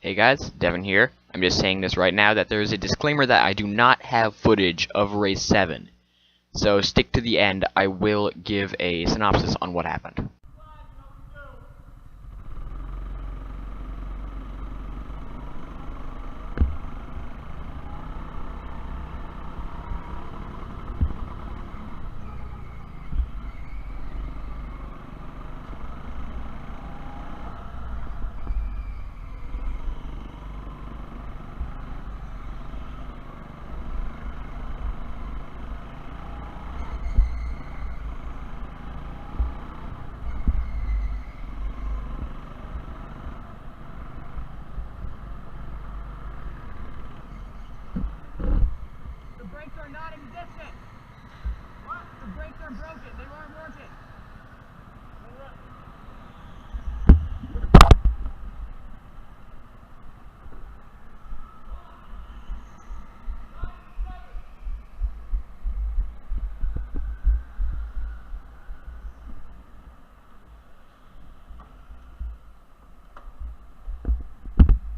Hey guys, Devin here. I'm just saying this right now that there is a disclaimer that I do not have footage of race 7. So stick to the end. I will give a synopsis on what happened. The brakes are not existent. What? The brakes are broken. They weren't working.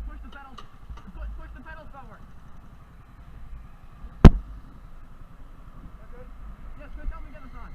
Push the pedals. Push the pedals forward. Yes, go tell me to get this on.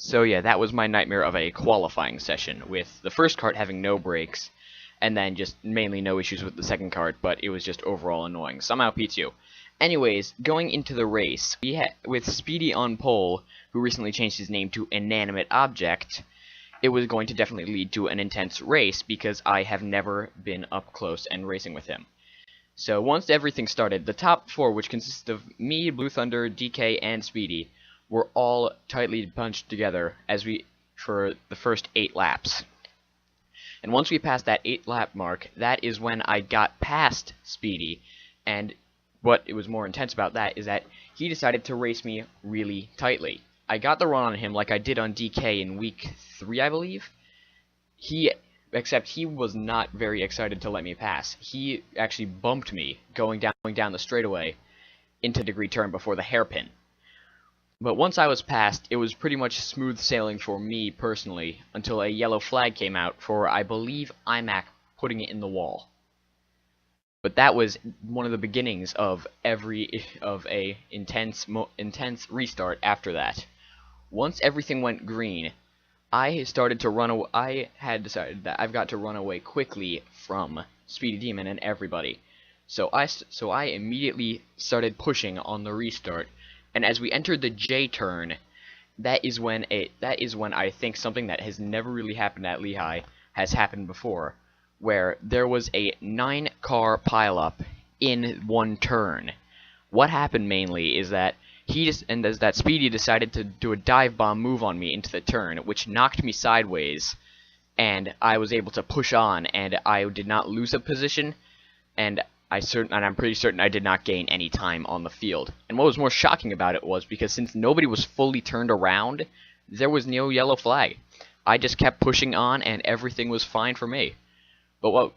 So yeah, that was my nightmare of a qualifying session, with the first kart having no brakes, and then just mainly no issues with the second kart, but it was just overall annoying. Somehow P2. Anyways, going into the race, we had with Speedy on pole, who recently changed his name to Inanimate Object, it was going to definitely lead to an intense race, because I have never been up close and racing with him. So once everything started, the top four, which consist of me, Blue Thunder, DK, and Speedy, were all tightly bunched together for the first 8 laps. And once we passed that 8-lap mark, that is when I got past Speedy, and what was more intense about that is that he decided to race me really tightly. I got the run on him like I did on DK in week 3, I believe. Except he was not very excited to let me pass. He actually bumped me going down the straightaway into the degree turn before the hairpin. But once I was past, it was pretty much smooth sailing for me personally until a yellow flag came out for, I believe, iMac putting it in the wall. But that was one of the beginnings of a intense restart after that. Once everything went green, I started to run away. I had decided that I've got to run away quickly from Speedy Demon and everybody. So I immediately started pushing on the restart, and as we entered the J turn, that is when I think something that has never really happened at Lehigh has happened before, where there was a 9-car pileup in one turn. What happened mainly is that Speedy decided to do a dive bomb move on me into the turn, which knocked me sideways, and I was able to push on, and I did not lose a position, and I'm pretty certain I did not gain any time on the field. And what was more shocking about it was because since nobody was fully turned around, there was no yellow flag. I just kept pushing on, and everything was fine for me. But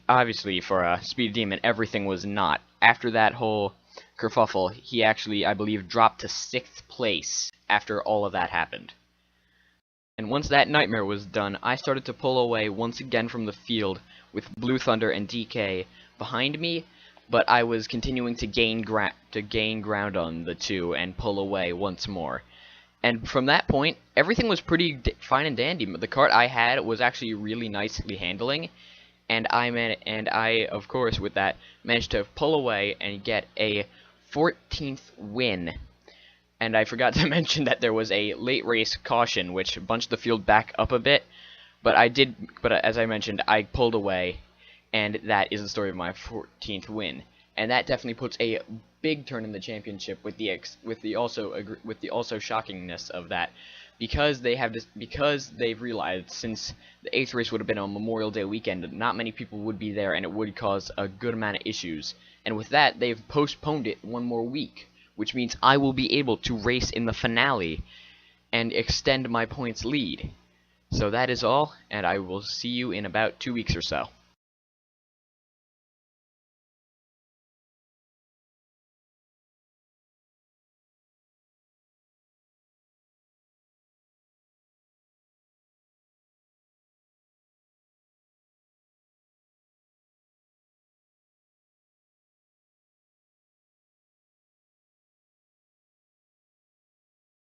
obviously for Speedy Demon, everything was not. After that whole kerfuffle, he actually, I believe, dropped to 6th place after all of that happened. And once that nightmare was done, I started to pull away once again from the field with Blue Thunder and DK behind me, but I was continuing to gain ground on the two and pull away once more. And from that point, everything was pretty fine and dandy. The kart I had was actually really nicely handling, and I, of course, with that, managed to pull away and get a 14th win. And I forgot to mention that there was a late race caution, which bunched the field back up a bit. But as I mentioned, I pulled away, and that is the story of my 14th win. And that definitely puts a big turn in the championship with the also shockingness of that, because they've realized since the 8th race would have been on Memorial Day weekend, not many people would be there, and it would cause a good amount of issues. And with that, they've postponed it one more week, which means I will be able to race in the finale and extend my points lead. So that is all, and I will see you in about 2 weeks or so.